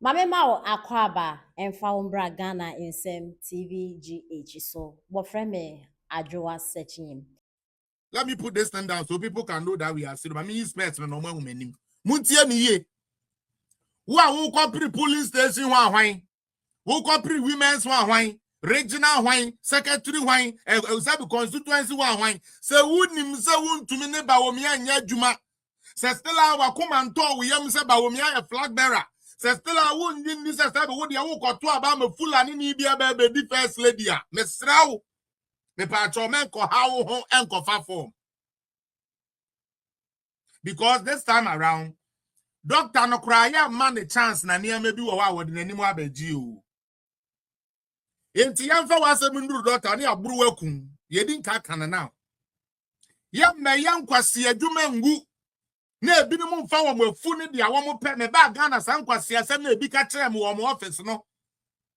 Mame Mao Akwaba and Faumbra Ghana in Sem TVGH. So, what friend me Adjoa searching him. Let me put this thing down so people can know that we are serious. I mean, expect no more women. Muntie me ye. Who copy police station wine? Who copy women's wine? Regional wine, secretary wine, constituency wine. Say would him say wound to me neighbor Omia Juma. Say still our command tour we am say Bawomia a flag bearer. Say still I wouldn't in this type of what you walk to about me full and in Ibia baby first lady. Miss Rao. Me patro men ko how home and ko form. Because this time around, Doctor no cry man a chance na near maybe wa word in anymore abeji o. Enti yamfa wase mundu doctor ni aburu wakum. Ye din ka kana now. Yam me yan kwase adwuma ngu. Na ebi no mfa wo mafu ne dia wo mo pe me ba Ghana san kwase asem na ebi ka kire me wo mo office no.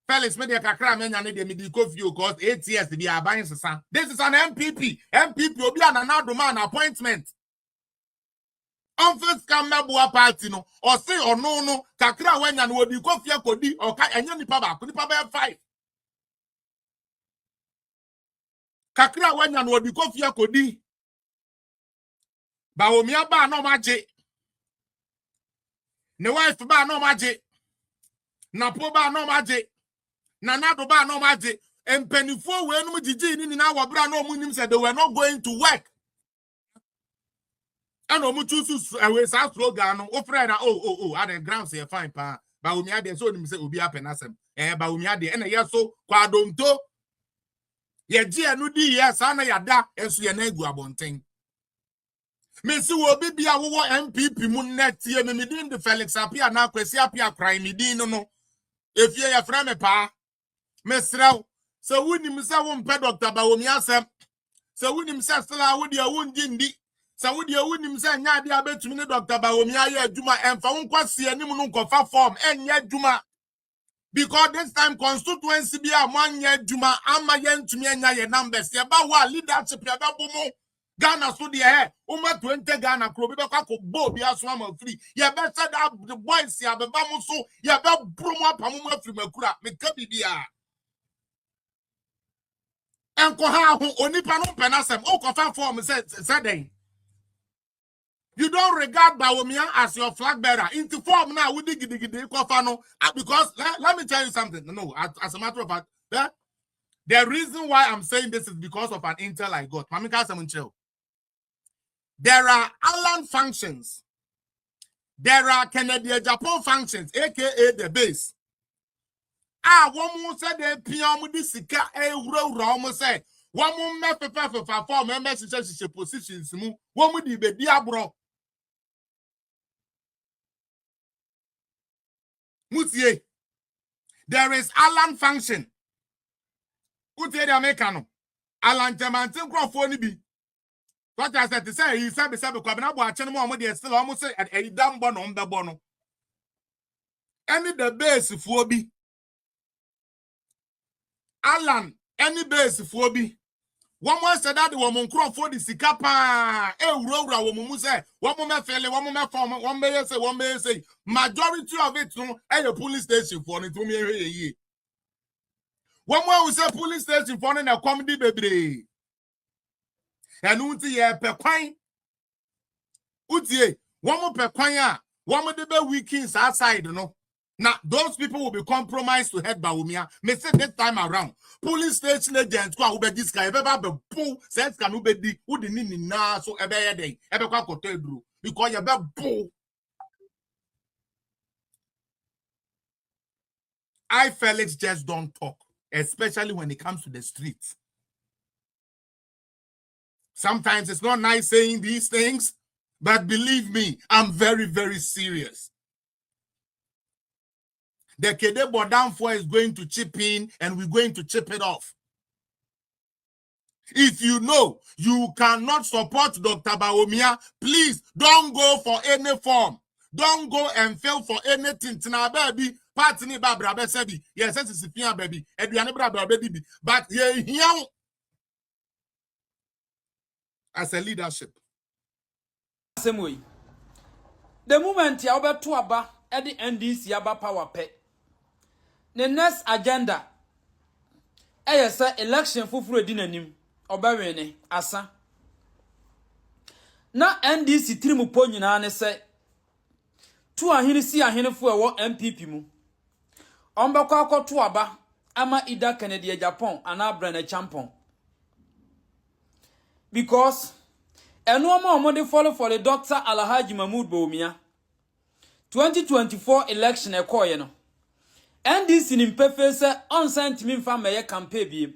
Felix me de kakra me nya ne de me di coffee o cause 8 years be aban sesa. This is an MPP. MPP obi ananado man appointment. Office can mebua party no or say or no kakra wenya no odi kofia kodi or ka enya nipa ba 5 kakra wenya no odi kofia kodi ba omi aba no maje ne wife ba no maje na po ba no maje na nado ba no maje empenifo we no gigi ni na wo bra no munim said they were not going to work. And no choose away South slogan no friend and the grounds here fine pa ba omi ade so nim say obi apenasem ba omi ade na yeso kwadonto ye gi anu di yes ana yada enso ye na egu abonten me si wo bibia wo MPP mu net ye me din de Felix Apia na Kwesi Apia crime me din no efie ye fra me pa me srew so wunim say wo mpe Dr. ba omi asem so wunim say stela wo dia wo ndi sa wo dia wonim say nya ade abetumi ne Dr. Bawomi aye adwuma emfa wo nkwase anim no nkofa form enya adwuma because this time constituency bi amanya adwuma ama ye ntumi enya ye numbers ye ba wa leadership ye ba bomo Ghana so de he uma 20 Ghana kro bi be kwa ko bo bi aso ama free ye be said that the boys ye be ba mo so ye be bro mo apam mo afiri makura me ka bibia enko ha ho onipa no penasem o kofa form say den. You don't regard Bawumia as your flag bearer. Into form now, we dig because let me tell you something. No, as a matter of fact, the reason why I'm saying this is because of an intel I got. There are island functions. There are Canadian Japan functions, aka the base. One more said the piano disika almost say one more method for members positions. One would be diabro. Mutie, there is Alan function. Utie the Americano. Alan Jamantin Crawford be. What I said to say, he said, because I'm watching more, still almost say at a damn bon on the bono. Any the base for be. Alan, any base for be. One more said that the woman Crawford is Sikapa, Rora, woman say, one moment fairly, one moment form, one may say, majority of it, a police station for it to me a year. One more we say police station for a comedy baby. And unti ye per coin. Utie, one more per coin, one more the weekends outside, no. Now, those people will be compromised to head Bawumia. Me say this time around, police station agents go ube this guy, ever be pull, says can ube di, who the nini na so ebe day, ebe kwa kotedru, because you be pull. I Felix just don't talk, especially when it comes to the streets. Sometimes it's not nice saying these things, but believe me, I'm very, very serious. The Kedebo downfall is going to chip in and we're going to chip it off. If you know you cannot support Dr. Bawumia, please don't go for any form. Don't go and fail for anything. Tina baby, party babra besebi. Yes, it's a baby. Baby. But here as a leadership. Same way. The moment you are to aba edi NDC aba power pe the next agenda say election fufuru edi nanim obawene asa na NDC tirimu po nyina ne say tu ahene si ahene fu ewo MPP mu ombekọ akoto aba ama ida Kennedy Japan ana brana champon because enuoma omode follow for the Dr. Alhaji Mahmoud Bawumia 2024 election ekoye no NDC ni mpefe se onsent mi mfa meye campaign biem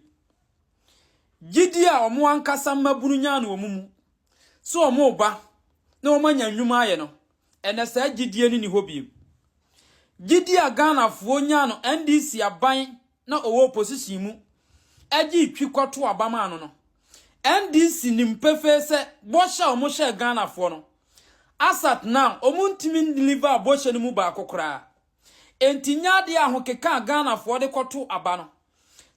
gidi a omo ankasa mabunu nya na omumu so omo ba na omanya nnwuma aye no ene sa gidi ni ho biem gidi a Ghana fo nya no NDC aban na owo opposition mu agi twikoto abama no NDC ni mpefe se bosha omo she Ghana fo no asat now omuntimi deliver bosha ni mu ba kokora entinyade ahokeka Ghana fo de koto aba no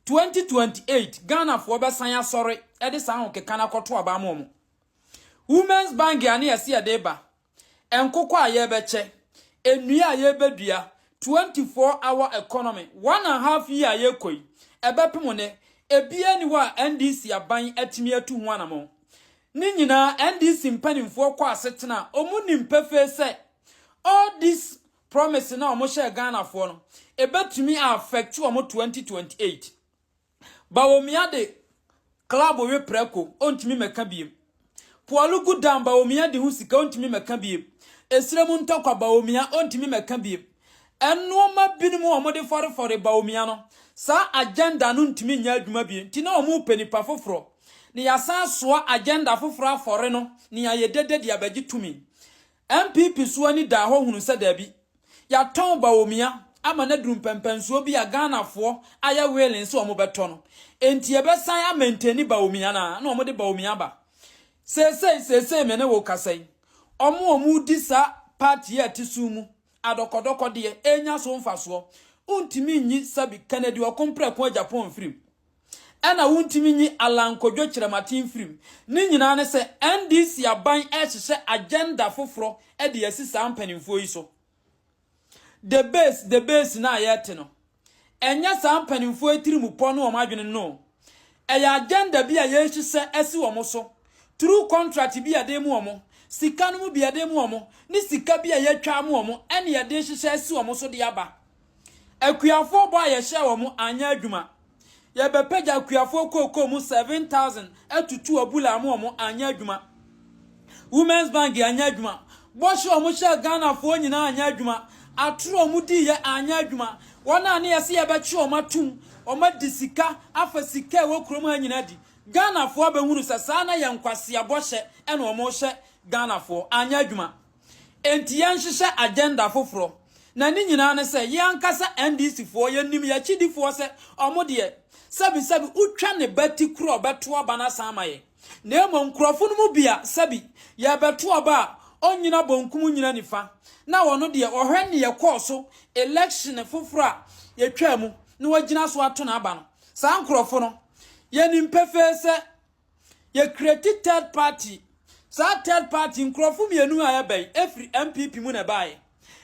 2028 Ghana fo be san asore e de san ahokeka na koto aba mo Women's Bank ane yesi adeba enkoko aye beche enua aye bedua 24-hour economy 1.5 year aye koi ebepemo ne ebia ni wa NDC aban atimi atu ho anamo ni nyina NDC mpanimfo kwa asetena omunim pefe se all this promise na omo share Ghana for no ebetumi affect omo 2028 Bawumia de club we preko ontimi meka biem Paulu Gudam Bawumia de hu sika ontimi meka biem esremu ntokwa Bawumia ontimi meka biem enoma binimu omo de for Bawumia no sa agenda no ntimi nya adwuma biem ti na omo penipa foforo ni yasa soa agenda foforo afore no ni ayedede de abagi tumi MPP so ani da ho hunu se da bi ya ton Bawumia ama na drum pempensuo bi ya Ghana fo aya welen se omo beto no enti ebesan ya maintain Bawumia na omo de Bawumia ba sesei me ne wo kasai omo di sa party ya tisumu adokodoko de enya so mfaso untimi nyi sabi Kennedy okompre ko Japan film ena untimi nyi alankodwo kiramatin film ni nyina ne se NDC aban ehye agenda foforo e de yasisa ampanimfo yi so the base na ayete no enya sa ampanimfo etirimu po no o madwene no eya agenda bi a yehye esi wo mo so through contract bi ade mu omo sika no mu bi ade mu omo ni sika bi a yetwa mu omo ene ye de hye esi wo mo so de aba akuafo bo a ye hye wo mo anya adwuma ye bepeja akuafo kokko mu 7000 etutu abula mu omo anya adwuma Women's Bank anya adwuma bosho omo hye Ghana fo nyina anya adwuma atro mu di ye anya adwuma wona ne yese ye bechi o matum o madisika afasika wo krom anyina di Ghana fo abehunu sasa na ye nkwase abɔhye ene o mo hye Ghana fo anya adwuma enti ye nhyehyɛ agenda foforo na ni nyina ne se ye ankasa NDC fo ye nim ye chidi fo se o mo de sabi utwa ne bati kro beto aba na sama ye na emo nkrofo no mu bia sabi ye beto aba onyina bonkum nyina nifa na wono de ohwe ne ye kɔɔso election foforo ye twa mu na wagina so ato na aba no sa nkrofo no ye nimpefe se ye create third party sa third party nkrofo mienu ayabɛn every MPP mu na bae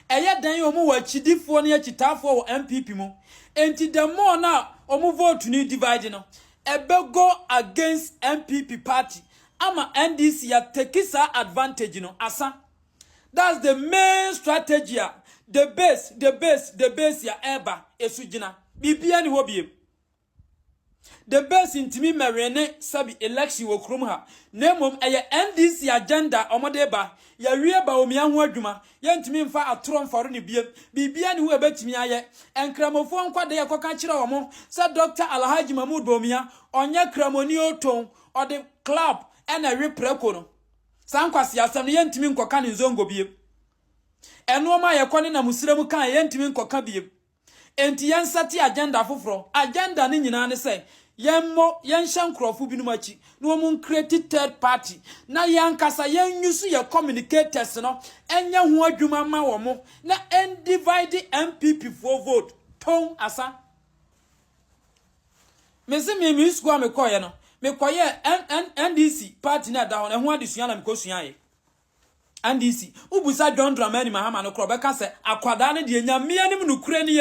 eye dan yo mu wachidifo na yachitafo wo MPP mu enti the more na omu vote ni divide no ebe go against MPP party ama NDC ya take sa advantage no asa. That's the main strategy. The base ya eba esujina bibia ni hobie the base intimi merene sabi election wo krom ha nemom eye NDC agenda omode ba ya wie Bawumia ho adwuma ye ntimi mfa atoro mfaro ne bibia ni ho ebetimi aye enkramofo nkwade ye koka kire omo se Dr. Alhaji Mahmoud Bawumia onye kramoni oton ode club ena repreko no sankwase asem ye ntimi nkoka ne nzongo bie enoma ye kone na musiremu kan ye ntimi nkoka bie enti yensati agenda foforo agenda ni nyina ne se yemmo yenshan krofo binu machi no mun create third party na yankasa yenyusu ye communicators no enya ho adwuma ma wo mo na end divide MPP for vote ton asa mezi mi square me koye no me koye NDC party na da ho na ho adesua na me kosua ye and this ubusa John Dramani Mahama no krobeka se akwada ne de nyame anim no kure ne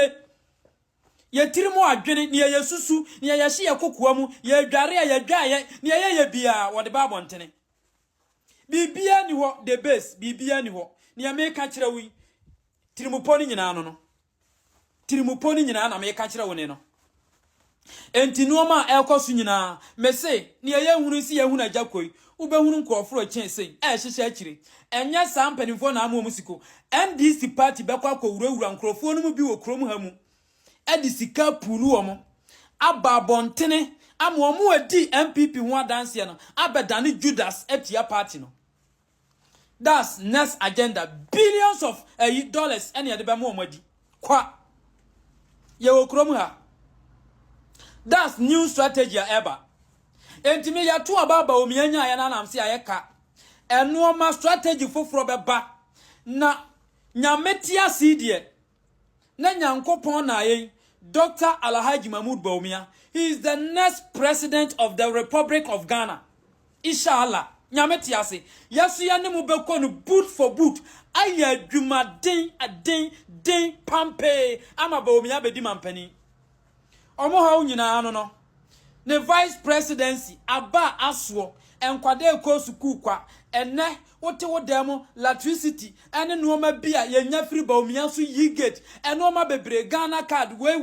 ye tirimo adwene ne ye susu ne ye hye ye kokoa mu ye dware ye dwaye ne ye bia wo de ba bontene bibia ni ho the base bibia ni ho ne me ka kire wi tirimo ni nyina no tirimo ni nyina na me ka kire wo ne no enti nuoma ekosu nyina me se ne ye hunu si ye hunu ajakoi ubehunu nkroforo chense hyehyɛ akire enye sampanifo na amu musiko NDC party bekwa akowurawura nkrofo no mu bi wo krom ha mu edisika pulu omo aba bontene amu omo adi MPP ho adanse no abedane Judas etia party no. That's next agenda, billions of dollars any ade be mo omo adi kwa ye wo krom ha. That's new strategy ever. Entimi ya tu ababa omianya ya na namse Ay3ka enuoma strategy foforo beba na nyametia sidie na nyankopon na yen Dr. Alhaji Mahmoud Bawumia. He is the next president of the Republic of Ghana, inshallah. Nyametia se yasu ya nemu beko no boot for boot aya dwuma den pampe ama Bawumia bedi mampani omo ha unyina ano no ne vice presidency aba aswo enkwade eko suku kwa enne wote wodemo electricity ene nuoma bia yenya free Bawumia so yigate enoma bebre Ghana card we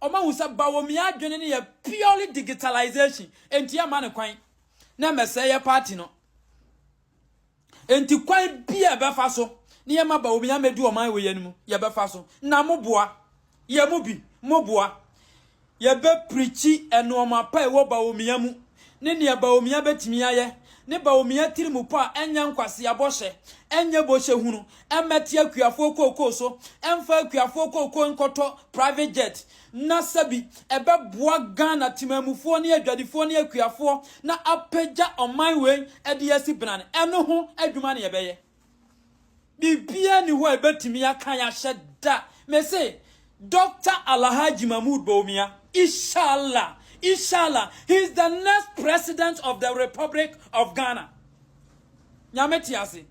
oma husa Bawumia adwene ne ya purely digitalization enti ya mane kwan na meseye party no enti kwan bia befa so ne ya ma Bawumia medu oman we yanimu ya befa so na moboa ye mubi moboa ye be preachi enoma pa ewo Bawumia mu ne ne Bawumia betimi aye ne Bawumia tirimu pa enya nkwase aboshe enye boshe hunu emeti akuafo kokoko so emfa akuafo kokoko nkoto private jet na sabi ebe boa Ghana timamufo ne adwadifo ne akuafo na apagya oman we ede yasi brane eno ho adwuma ne yebeye bibia ni ho ebetimi aka ya hyeda me say Dr. Alhaji Mahmoud Bawumia, inshallah, he is the next president of the Republic of Ghana. Nyametiasi.